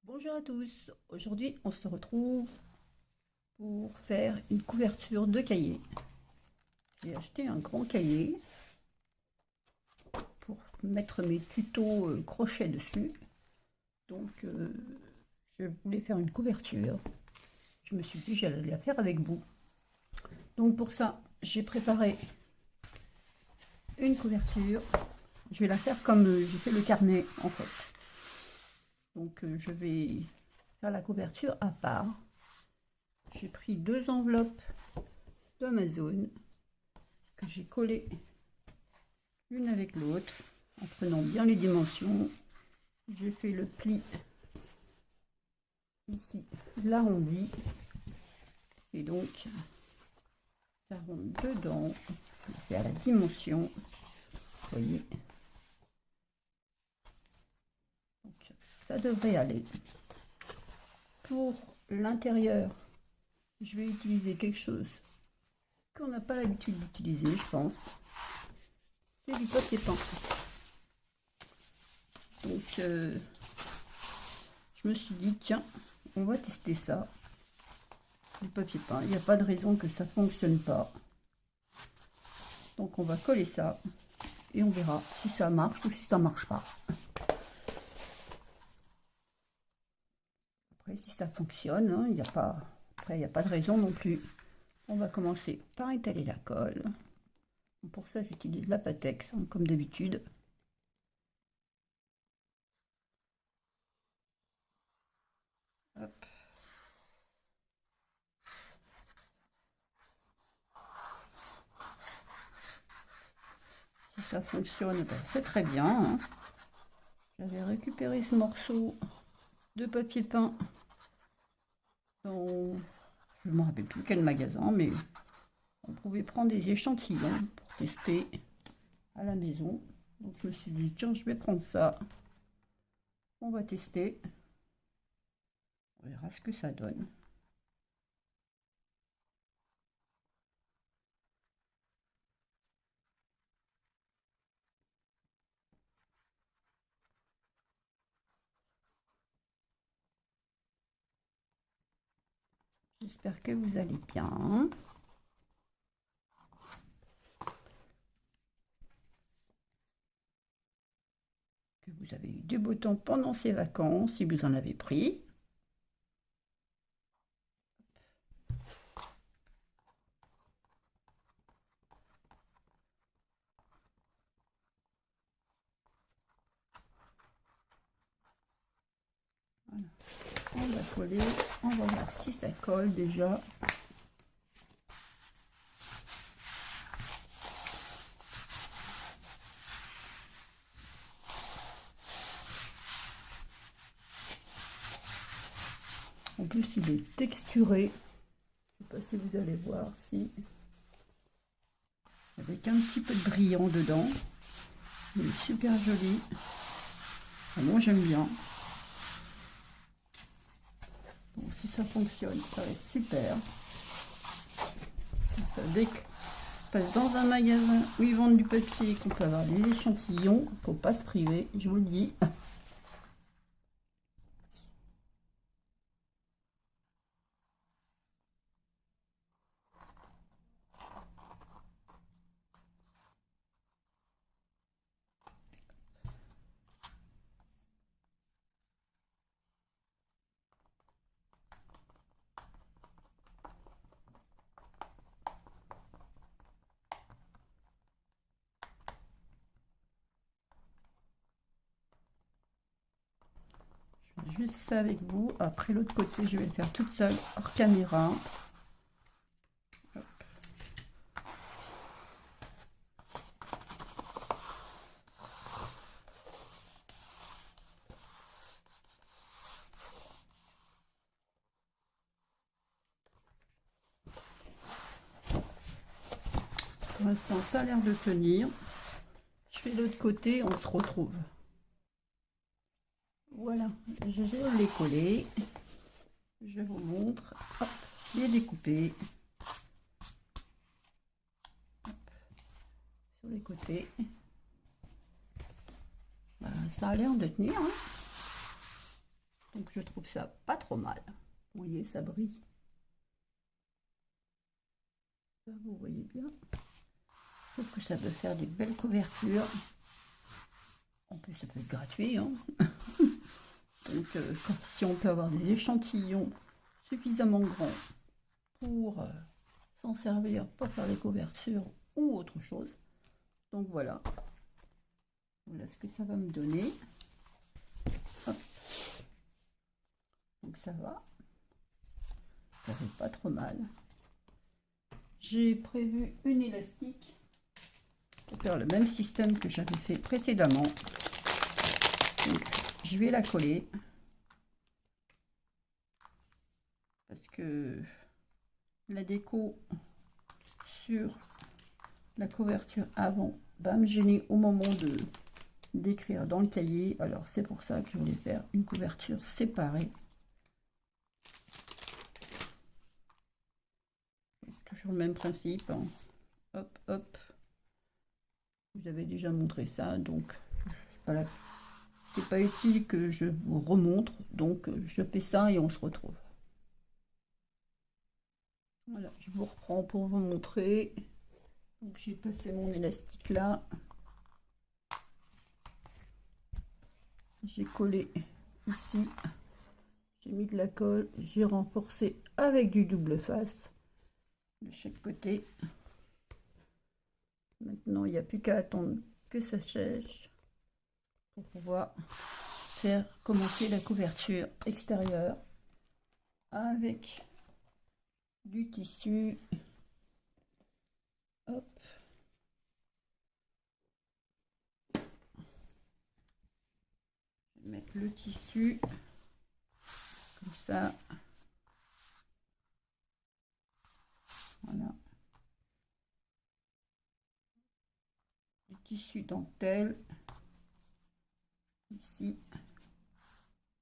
Bonjour à tous, aujourd'hui on se retrouve pour faire une couverture de cahier. J'ai acheté un grand cahier pour mettre mes tutos crochet dessus. Donc je voulais faire une couverture. Je me suis dit j'allais la faire avec vous. Donc pour ça j'ai préparé une couverture. Je vais la faire comme j'ai fait le carnet en fait. Donc je vais faire la couverture à part. J'ai pris deux enveloppes d'Amazon que j'ai collées l'une avec l'autre en prenant bien les dimensions. J'ai fait le pli ici, l'arrondi, et donc ça rentre dedans. C'est à la dimension, vous voyez. Donc ça devrait aller. Pour l'intérieur, je vais utiliser quelque chose qu'on n'a pas l'habitude d'utiliser, je pense. C'est du papier peint. Donc je me suis dit tiens, on va tester ça. Du papier peint, il n'y a pas de raison que ça ne fonctionne pas. Donc on va coller ça et on verra si ça marche ou si ça marche pas. Après si ça fonctionne, hein, il n'y a pas, après il n'y a pas de raison non plus. On va commencer par étaler la colle. Pour ça j'utilise la Patex hein, comme d'habitude. Hop. Si ça fonctionne, ben, c'est très bien. Hein. J'avais récupéré ce morceau de papier peint dans, je ne me rappelle plus quel magasin, mais on pouvait prendre des échantillons pour tester à la maison. Donc je me suis dit tiens, je vais prendre ça. On va tester. On verra ce que ça donne. J'espère que vous allez bien. Que vous avez eu du beau temps pendant ces vacances, si vous en avez pris. Voilà. On va coller, on va voir si ça colle déjà. En plus, il est texturé. Je ne sais pas si vous allez voir, si avec un petit peu de brillant dedans. Il est super joli. Moi, j'aime bien. Donc, si ça fonctionne, ça va être super. Ça, dès que passe dans un magasin où ils vendent du papier et qu'on peut avoir des échantillons, il ne faut pas se priver, je vous le dis. Juste ça avec vous. Après l'autre côté, je vais le faire toute seule hors caméra. Hop. Pour l'instant, ça a l'air de tenir. Je fais l'autre côté, on se retrouve. Voilà, je vais les coller. Je vous montre. Hop, les découper. Hop, sur les côtés. Ça a l'air de tenir. Hein. Donc je trouve trouve ça pas trop mal. Vous voyez, ça brille. Ça, vous voyez bien. Je trouve que ça peut faire des belles couvertures. En plus, ça peut être gratuit, hein. Donc, si on peut avoir des échantillons suffisamment grands pour s'en servir pour faire des couvertures ou autre chose. Donc voilà. Voilà ce que ça va me donner. Hop. Donc ça va. Ça fait pas trop mal. J'ai prévu une élastique pour faire le même système que j'avais fait précédemment. Donc, je vais la coller parce que la déco sur la couverture avant va me gêner au moment d'écrire dans le cahier. Alors c'est pour ça que je voulais faire une couverture séparée. Toujours le même principe, hein. Hop hop, vous avez déjà montré ça, donc voilà, c'est pas utile que je vous remontre, donc je fais ça et on se retrouve. Voilà, je vous reprends pour vous montrer. Donc j'ai passé mon élastique là, j'ai collé ici, j'ai mis de la colle, j'ai renforcé avec du double face de chaque côté. Maintenant il n'y a plus qu'à attendre que ça sèche pour pouvoir faire commencer la couverture extérieure avec du tissu. Hop. Je vais mettre le tissu comme ça. Voilà. Du tissu dentelle. Ici.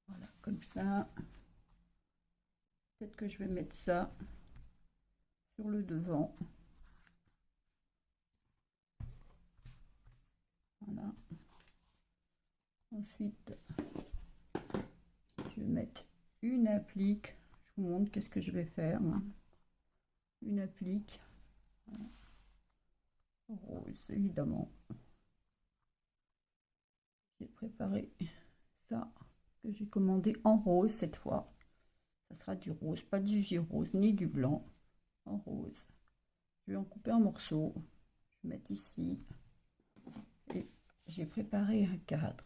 Voilà, comme ça. Peut-être que je vais mettre ça sur le devant. Voilà. Ensuite, je vais mettre une applique. Je vous montre qu'est-ce que je vais faire. Une applique. Voilà. Rose, évidemment. J'ai préparé ça que j'ai commandé en rose cette fois. Ça sera du rose, pas du J-rose ni du blanc. En rose. Je vais en couper en morceaux. Je vais mettre ici. Et j'ai préparé un cadre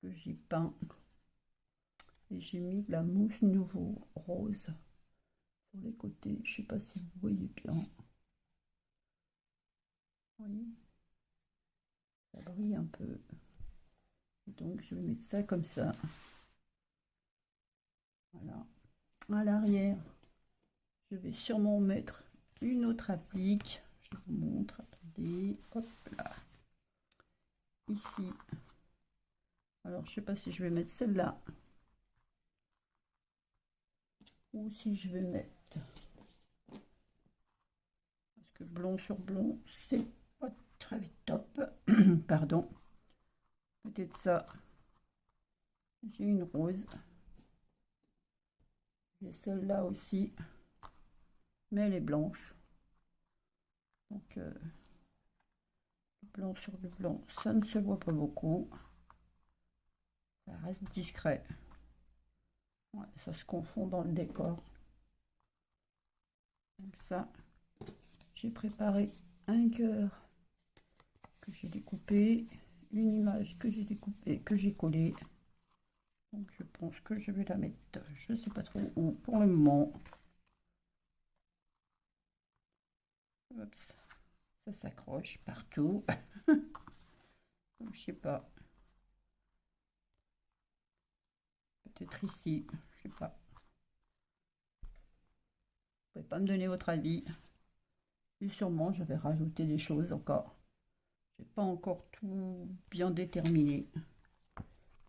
que j'ai peint. Et j'ai mis de la mousse nouveau rose sur les côtés. Je sais pas si vous voyez bien. Oui. Ça brille un peu. Donc je vais mettre ça comme ça. Voilà. À l'arrière, je vais sûrement mettre une autre applique. Je vous montre. Attendez. Hop là. Ici. Alors je sais pas si je vais mettre celle-là. Ou si je vais mettre. Parce que blond sur blond, c'est pas très top. Pardon. Peut-être ça. J'ai une rose. J'ai celle-là aussi. Mais elle est blanche. Donc, blanc sur du blanc, ça ne se voit pas beaucoup. Ça reste discret. Ouais, ça se confond dans le décor. Donc ça, j'ai préparé un cœur que j'ai découpé, une image que j'ai découpée, que j'ai collée. Donc je pense que je vais la mettre, je ne sais pas trop où pour le moment. Oups, ça s'accroche partout. Donc, je sais pas. Peut-être ici, je sais pas. Vous pouvez pas me donner votre avis. Et sûrement, je vais rajouter des choses encore. J'ai pas encore tout bien déterminé.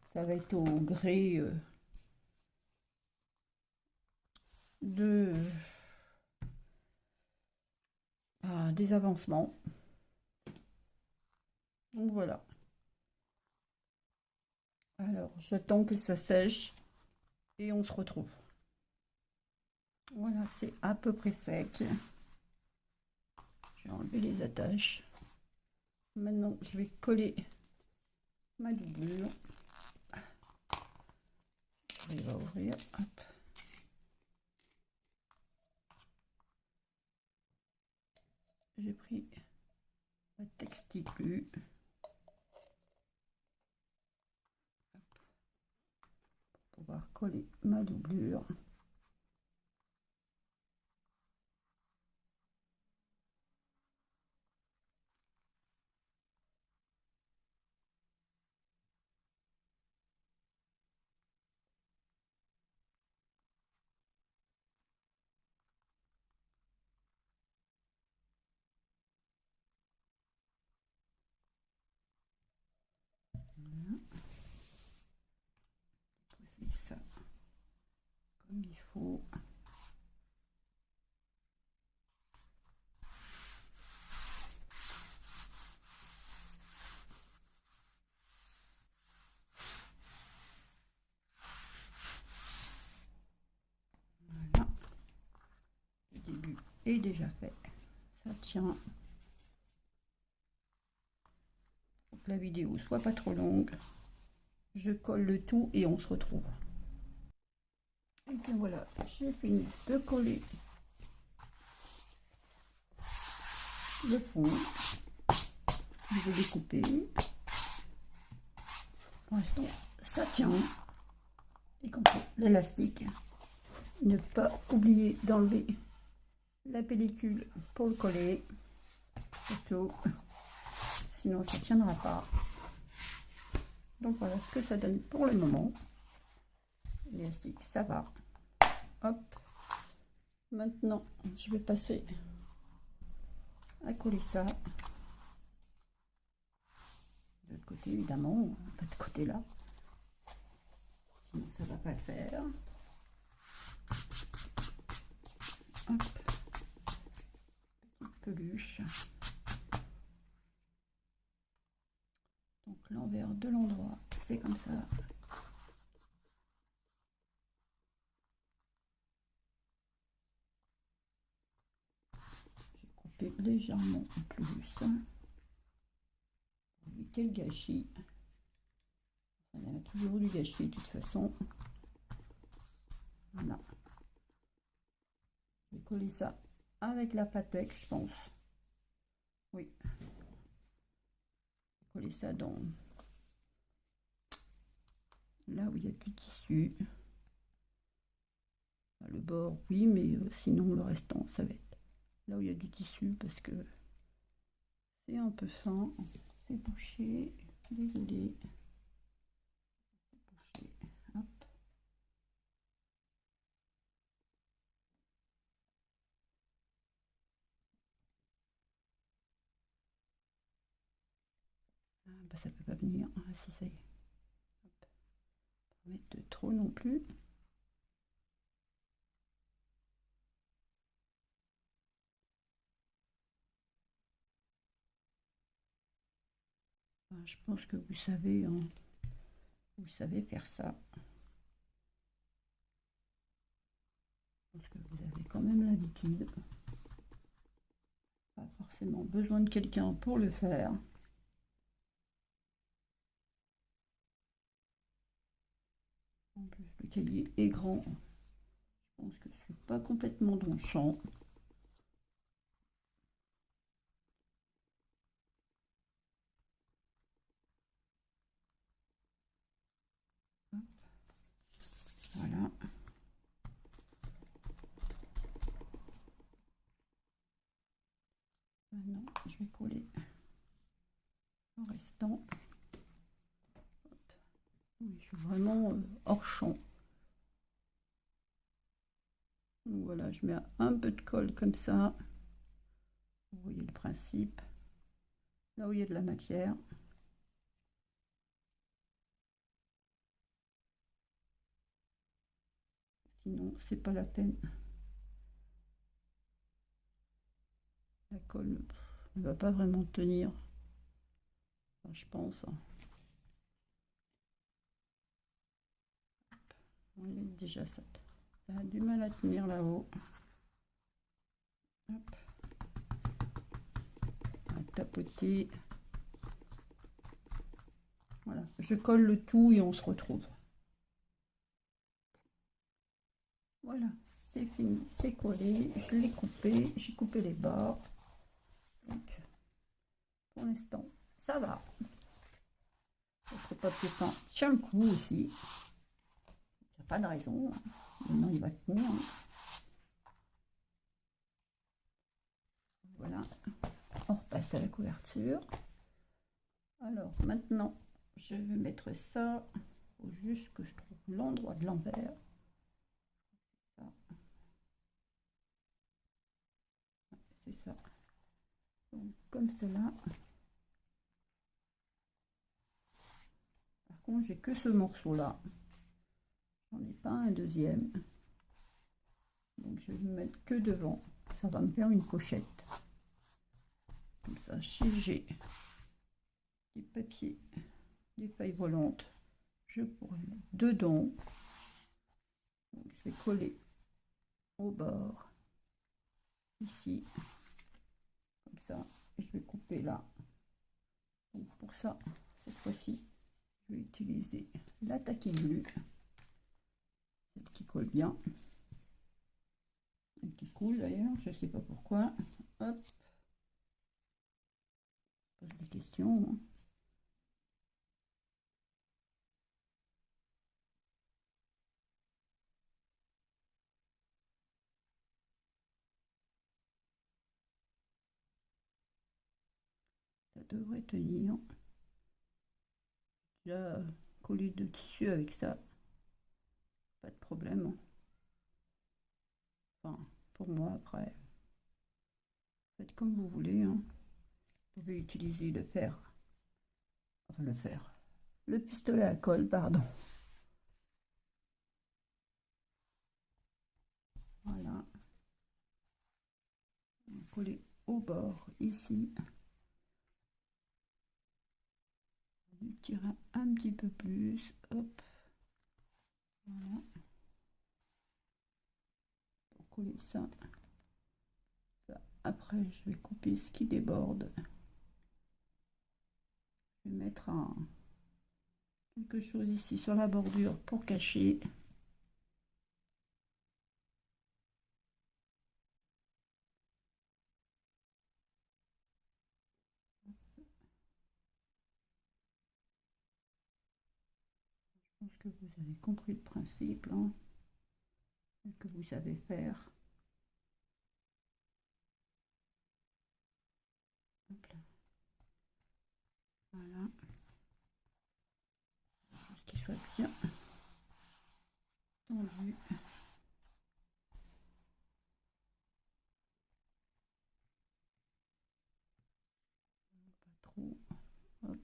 Ça va être au gré des avancements. Donc voilà. Alors, j'attends que ça sèche. et on se retrouve. Voilà, c'est à peu près sec. Je vais enlever les attaches. Maintenant, je vais coller ma doublure. Il va ouvrir. Hop. J'ai pris la texticule. Pour pouvoir coller ma doublure. Voilà. Poser ça comme il faut. Voilà. Le début est déjà fait. Ça tient. Pour que la vidéo soit pas trop longue. Je colle le tout et on se retrouve. Et bien voilà, j'ai fini de coller le fond. Je vais découper. Pour l'instant, ça tient. Et comme l'élastique, ne pas oublier d'enlever la pellicule pour le coller. Surtout, sinon ça ne tiendra pas. Donc voilà ce que ça donne pour le moment. L'élastique, ça va. Hop. Maintenant, je vais passer à coller ça. De l'autre côté, évidemment, pas de côté là. Sinon, ça va pas le faire. Hop. Petite peluche. Donc l'envers de l'endroit, c'est comme ça. J'ai coupé légèrement en plus. Pour éviter le gâchis. Il y en a toujours du gâchis de toute façon. Voilà. Je vais coller ça avec la Patec, je pense. Oui. Je vais coller ça dans là où il y a du tissu. Le bord, oui, mais sinon le restant, ça va être là où il y a du tissu parce que c'est un peu fin. C'est bouché. Désolée. C'est bouché. Hop. Ah, bah, ça peut pas venir. Ah, si, ça y est. Hop. Pas mettre de trop non plus. Ah, je pense que vous savez, hein, vous savez faire ça. Je pense que vous avez quand même l'habitude. Pas forcément besoin de quelqu'un pour le faire. En plus, le cahier est grand. Je pense que je ne suis pas complètement dans le champ. Voilà. Maintenant, je vais coller le restant. Hop. Oui, je suis vraiment hors champ. Donc voilà, je mets un peu de colle comme ça. Vous voyez le principe. Là où il y a de la matière. Sinon, c'est pas la peine. La colle ne va pas vraiment tenir. Enfin, je pense. enlève déjà ça. Ça a du mal à tenir là-haut. Hop. On va tapoter. Voilà, je colle le tout et on se retrouve. Voilà, c'est fini, c'est collé, je l'ai coupé, j'ai coupé les bords. Donc, pour l'instant, ça va. Notre papier peint tient le coup aussi. Il n'y a pas de raison. Maintenant, il va tenir. Voilà, on repasse à la couverture. Alors, maintenant, je vais mettre ça. Il faut juste que je trouve l'endroit de l'envers. C'est ça. Donc, comme cela. Par contre, j'ai que ce morceau-là. J'en ai pas un deuxième. Donc, je vais me mettre que devant. Ça va me faire une pochette. Comme ça, si j'ai des papiers, des feuilles volantes, je pourrais mettre dedans. Donc, je vais coller au bord, ici, comme ça, et je vais couper là. Donc, pour ça, cette fois-ci, je vais utiliser la taquine bleue, celle qui colle bien, celle qui coule d'ailleurs, je ne sais pas pourquoi. Hop, je pose des questions. Hein. Ça devrait tenir. Déjà collé de tissu avec ça, pas de problème. Enfin, pour moi, après, faites comme vous voulez. Hein. Vous pouvez utiliser le fer, enfin le fer, le pistolet à colle, pardon. Voilà. Coller au bord ici. Je tire un petit peu plus. Hop. Voilà. Pour coller ça. Ça. Après, je vais couper ce qui déborde. Je vais mettre quelque chose ici sur la bordure pour cacher. Je pense que vous avez compris le principe, hein, que vous savez faire. Hop là. Voilà. Juste qu'il soit bien tendu. Pas trop. Hop.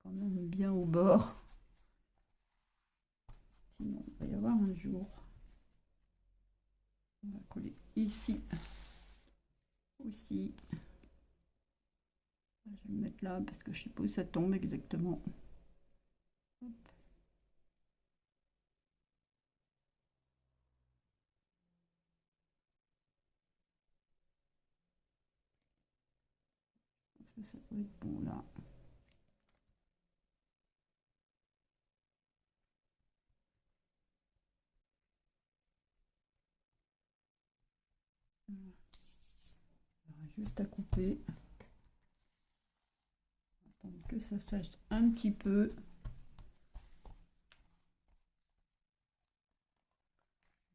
Quand même bien au bord. Sinon, il va y avoir un jour. On va coller ici aussi. Je vais me mettre là parce que je sais pas où ça tombe exactement. Hop. Je pense que ça doit être bon là. Juste à couper. Attendre que ça sèche un petit peu.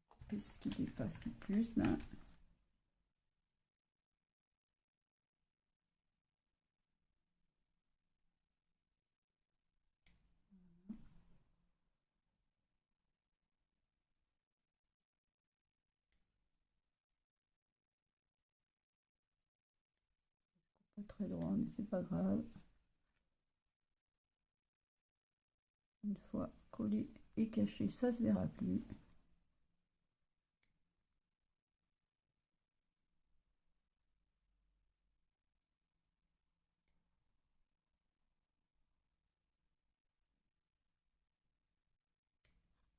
Couper ce qui dépasse le plus là. Pas très droit, mais c'est pas grave. Une fois collé et caché, ça se verra plus.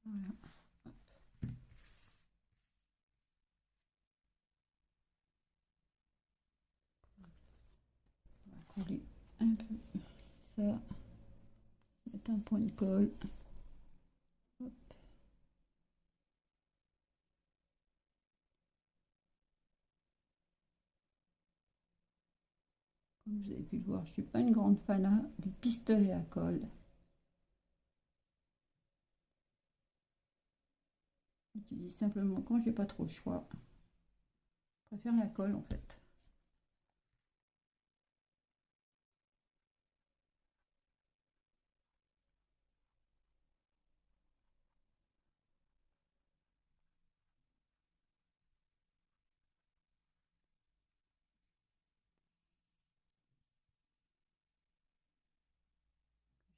Voilà. On va coller un peu ça, mettre un point de colle. Hop. Comme vous avez pu le voir, je ne suis pas une grande fan du pistolet à colle. J'utilise simplement quand j'ai pas trop le choix. Je préfère la colle en fait.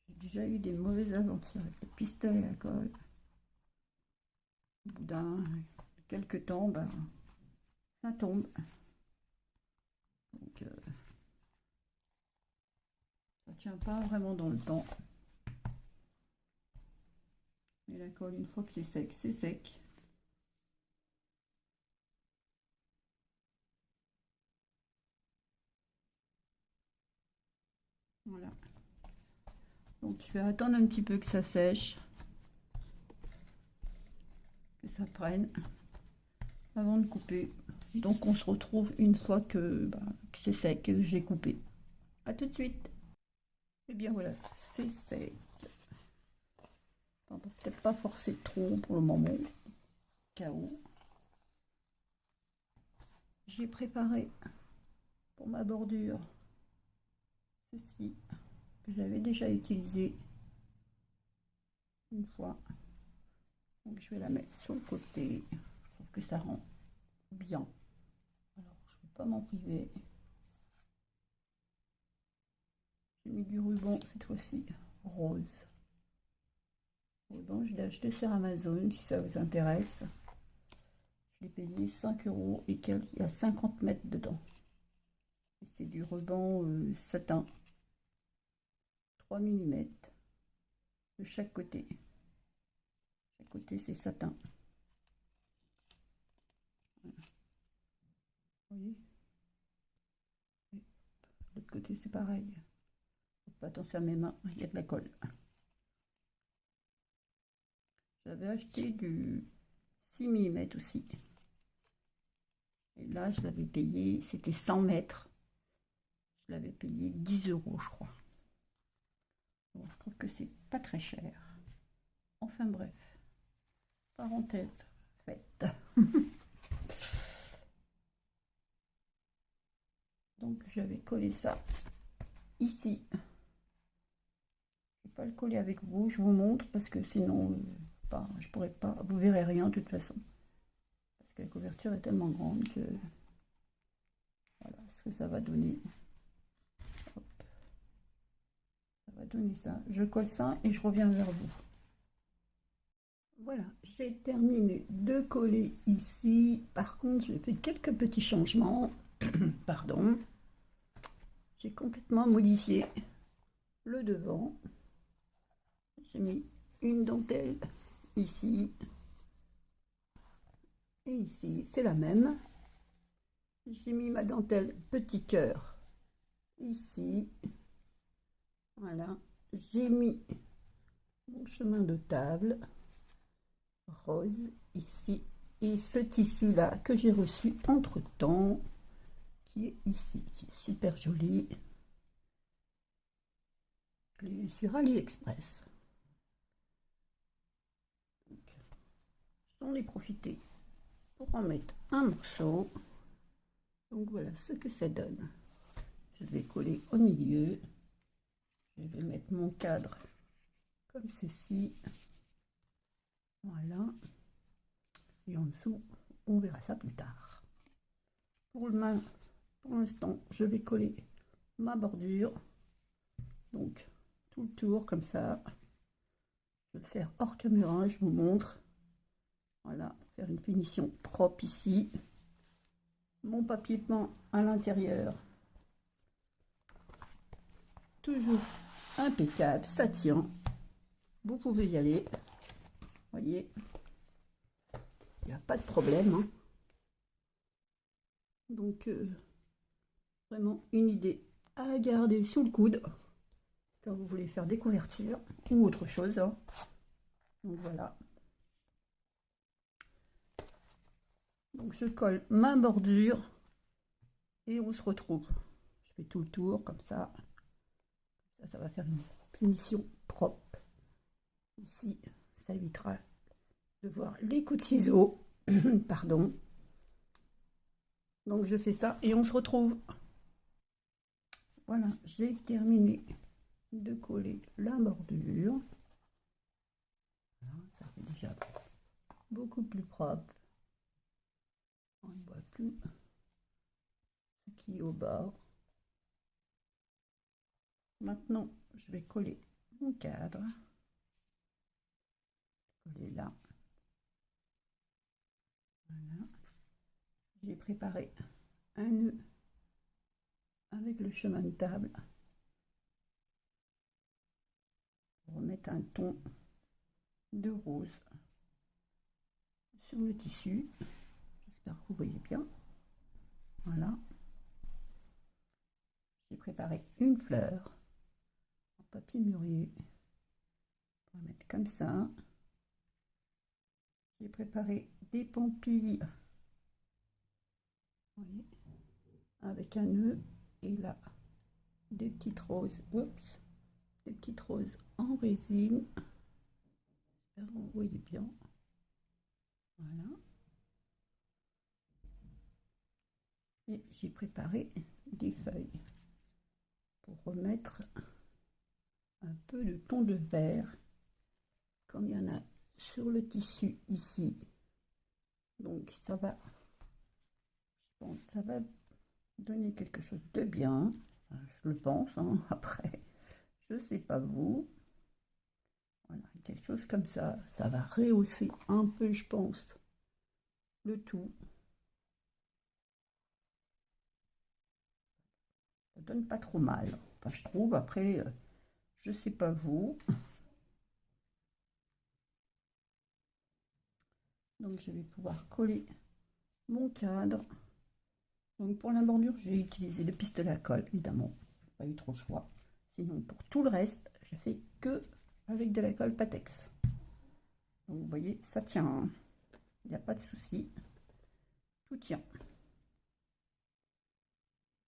J'ai déjà eu des mauvaises aventures avec le pistolet à colle. Au bout d'un quelques temps, ben, ça tombe. Donc ça tient pas vraiment dans le temps. Mais la colle, une fois que c'est sec, c'est sec. Voilà. Donc je vais attendre un petit peu que ça sèche, que ça prenne, avant de couper. Donc on se retrouve une fois que c'est sec, que j'ai coupé. A tout de suite. Et bien voilà, c'est sec. On va peut-être pas forcer trop pour le moment. Chaos. J'ai préparé pour ma bordure ceci que j'avais déjà utilisé une fois. Donc je vais la mettre sur le côté. Je trouve que ça rend bien. Alors je ne vais pas m'en priver. J'ai mis du ruban cette fois-ci rose. Ruban, je l'ai acheté sur Amazon si ça vous intéresse. Je l'ai payé 5 € et il y a 50 mètres dedans. C'est du ruban satin 3 mm de chaque côté. Chaque côté c'est satin. Voilà. Vous voyez, l'autre côté c'est pareil. Faites pas attention à mes mains, il y a de la colle. J'avais acheté du 6 mm aussi. Et là je l'avais payé, c'était 100 mètres. Je l'avais payé 10 € je crois. Bon, je trouve que c'est pas très cher. Enfin bref, parenthèse faite. Donc j'avais collé ça ici. Je ne vais pas le coller avec vous, je vous montre parce que sinon je pourrais pas, vous verrez rien de toute façon. Parce que la couverture est tellement grande que voilà ce que ça va donner. Hop. Ça va donner ça. Je colle ça et je reviens vers vous. Voilà, j'ai terminé de coller ici. Par contre, j'ai fait quelques petits changements. Pardon. J'ai complètement modifié le devant. J'ai mis une dentelle ici. Et ici, c'est la même. J'ai mis ma dentelle petit cœur ici. Voilà. J'ai mis mon chemin de table rose ici et ce tissu là que j'ai reçu entre temps qui est ici, qui est super joli. Je l'ai eu sur AliExpress. J'en ai profité pour en mettre un morceau. Donc voilà ce que ça donne. Je vais coller au milieu. Je vais mettre mon cadre comme ceci. Voilà. Et en dessous, on verra ça plus tard. Pour l'instant, je vais coller ma bordure. Donc, tout le tour comme ça. Je vais le faire hors caméra, je vous montre. Voilà, faire une finition propre ici. Mon papier peint à l'intérieur. Toujours impeccable, ça tient. Vous pouvez y aller. Vous voyez, il n'y a pas de problème, hein. Donc, vraiment une idée à garder sous le coude quand vous voulez faire des couvertures ou autre chose, hein. Donc voilà. Donc je colle ma bordure et on se retrouve. Je fais tout le tour comme ça. Ça va faire une punition propre. Ici, ça évitera de voir les coups de ciseaux. Pardon. Donc je fais ça et on se retrouve. Voilà, j'ai terminé de coller la bordure. Voilà, ça fait déjà beaucoup plus propre. On ne voit plus ce qui est au bord. Maintenant, je vais coller mon cadre. Coller là. Voilà. J'ai préparé un nœud avec le chemin de table pour remettre un ton de rose sur le tissu. J'espère que vous voyez bien. Voilà. J'ai préparé une fleur en papier mûrier. On va mettre comme ça. J'ai préparé des pampilles. Vous voyez, avec un nœud et là des petites roses. Oups, des petites roses en résine. J'espère que vous voyez bien. Voilà. Et j'ai préparé des feuilles pour remettre un peu de ton de vert comme il y en a sur le tissu ici. Donc ça va, je pense, ça va donner quelque chose de bien. Enfin, je le pense, hein. Après, je sais pas vous. Voilà, quelque chose comme ça va rehausser un peu, je pense, le tout. Ça donne pas trop mal. Enfin, je trouve, après, je sais pas vous. Donc je vais pouvoir coller mon cadre. Donc pour la bordure, j'ai utilisé le pistolet à colle, évidemment. J'ai pas eu trop le choix. Sinon, pour tout le reste, je fais que avec de la colle Patex. Donc vous voyez, ça tient, hein. Il n'y a pas de souci. Tout tient.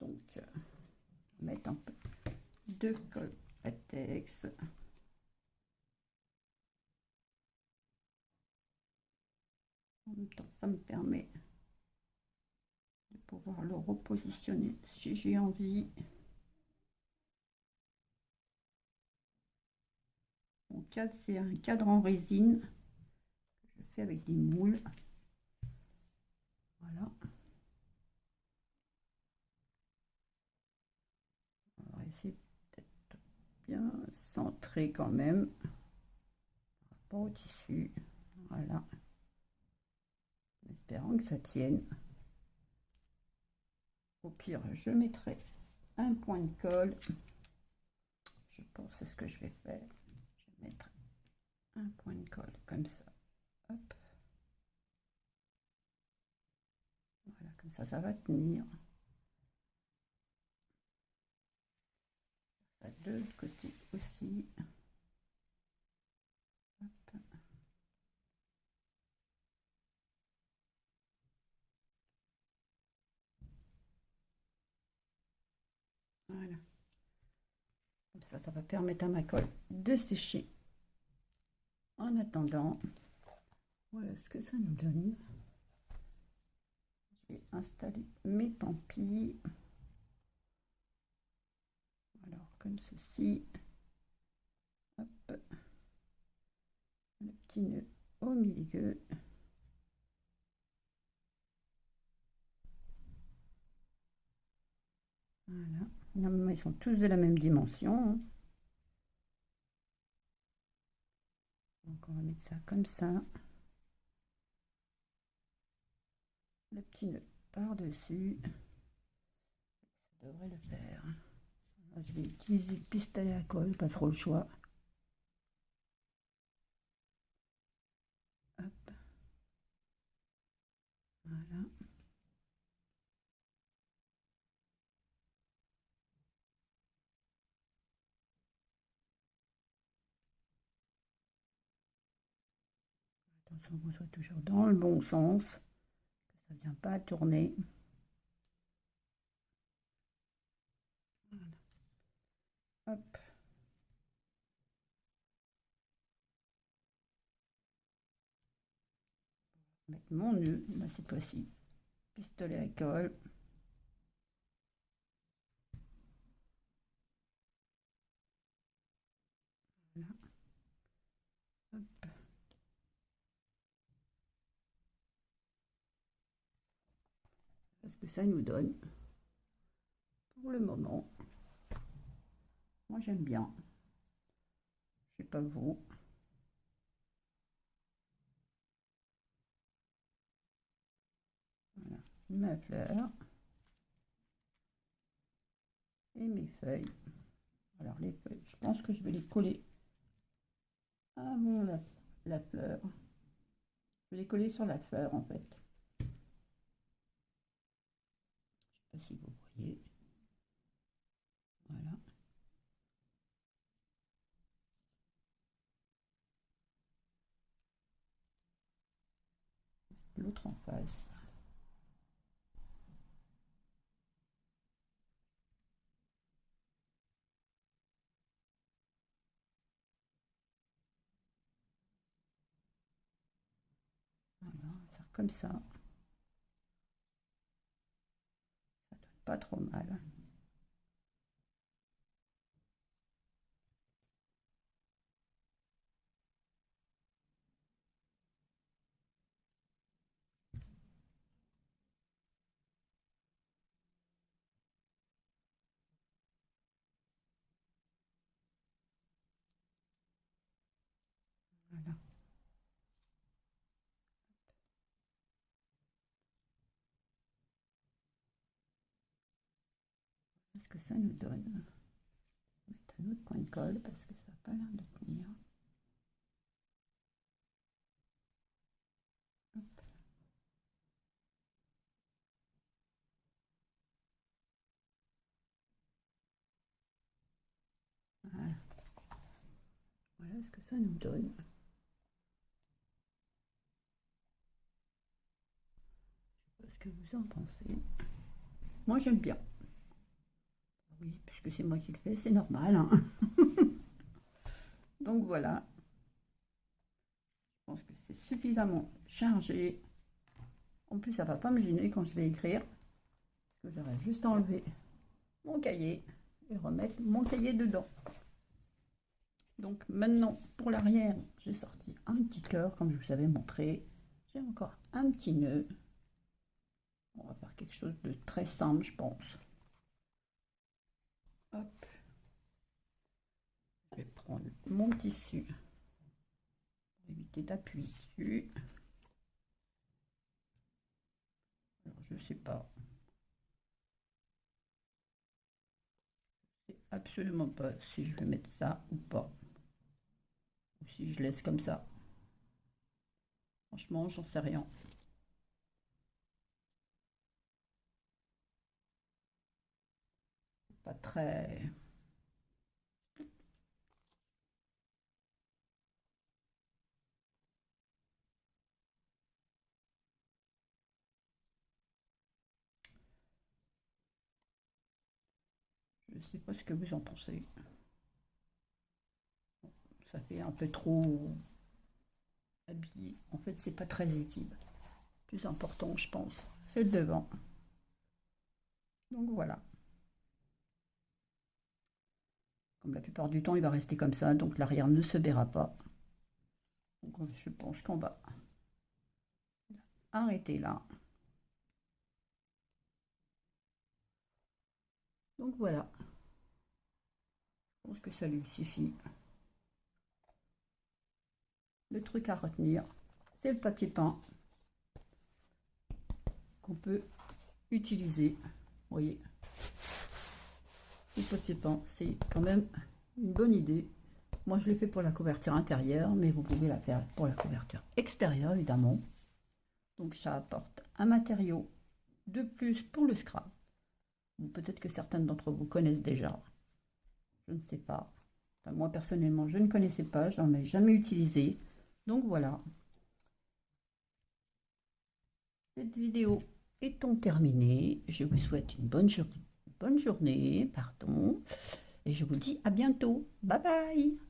Donc, on va mettre un peu de colle Patex. En même temps, ça me permet de pouvoir le repositionner si j'ai envie. Mon cadre, c'est un cadre en résine que je fais avec des moules. Voilà. On va essayer d'être bien centré quand même par rapport au tissu. Voilà. En espérant que ça tienne. Au pire, je mettrai un point de colle. Je pense que c'est ce que je vais faire. Je vais mettre un point de colle comme ça. Hop. Voilà, comme ça va tenir. Ça de l'autre côté aussi. Hop. Voilà. Comme ça va permettre à ma colle de sécher. En attendant, voilà ce que ça nous donne. Je vais installer mes pampilles. Alors, comme ceci. Hop. Le petit nœud au milieu. Voilà. Normalement, ils sont tous de la même dimension. Donc, on va mettre ça comme ça. Le petit nœud par-dessus. Ça devrait le faire. Là, je vais utiliser le pistolet à colle, pas trop le choix. Voilà. Attention qu'on soit toujours dans le bon sens, que ça ne vient pas à tourner. Voilà. Hop. Mettre mon nœud, là cette fois-ci, pistolet à colle. Voilà. Hop. Parce que ça nous donne, pour le moment, moi j'aime bien, je sais pas vous. Voilà, ma fleur et mes feuilles. Alors les feuilles, je pense que je vais les coller avant la fleur. Je vais les coller sur la fleur en fait. Je ne sais pas si vous voyez. Voilà. L'autre en face. Voilà, on va faire comme ça. Ça donne pas trop mal. Voilà. Qu'est-ce que ça nous donne? On va mettre un autre point de colle parce que ça n'a pas l'air de tenir. Hop. Voilà. Voilà ce que ça nous donne. Je sais pas ce que vous en pensez. Moi j'aime bien. Oui, puisque c'est moi qui le fais, c'est normal, hein. Donc voilà. Je pense que c'est suffisamment chargé. En plus, ça ne va pas me gêner quand je vais écrire. Parce que j'aurai juste à enlever mon cahier et remettre mon cahier dedans. Donc maintenant, pour l'arrière, j'ai sorti un petit cœur, comme je vous avais montré. J'ai encore un petit nœud. On va faire quelque chose de très simple, je pense. Hop. Je vais prendre mon tissu pour éviter d'appuyer dessus. Alors, je ne sais pas. Je ne sais absolument pas si je vais mettre ça ou pas. Ou si je laisse comme ça. Franchement, j'en sais rien. Pas très... Je ne sais pas ce que vous en pensez. Ça fait un peu trop habillé. En fait, c'est pas très utile. Le plus important, je pense, c'est le devant. Donc voilà. Comme la plupart du temps, il va rester comme ça, donc l'arrière ne se verra pas. Donc je pense qu'on va arrêter là. Donc voilà. Je pense que ça lui suffit. Le truc à retenir, c'est le papier peint qu'on peut utiliser. Vous voyez, le papier peint, c'est quand même une bonne idée. Moi, je l'ai fait pour la couverture intérieure, mais vous pouvez la faire pour la couverture extérieure, évidemment. Donc, ça apporte un matériau de plus pour le scrap. Peut-être que certains d'entre vous connaissent déjà, je ne sais pas. Enfin, moi personnellement, je ne connaissais pas, je n'en ai jamais utilisé. Donc voilà. Cette vidéo étant terminée, je vous souhaite une bonne journée, pardon, et je vous dis à bientôt. Bye bye!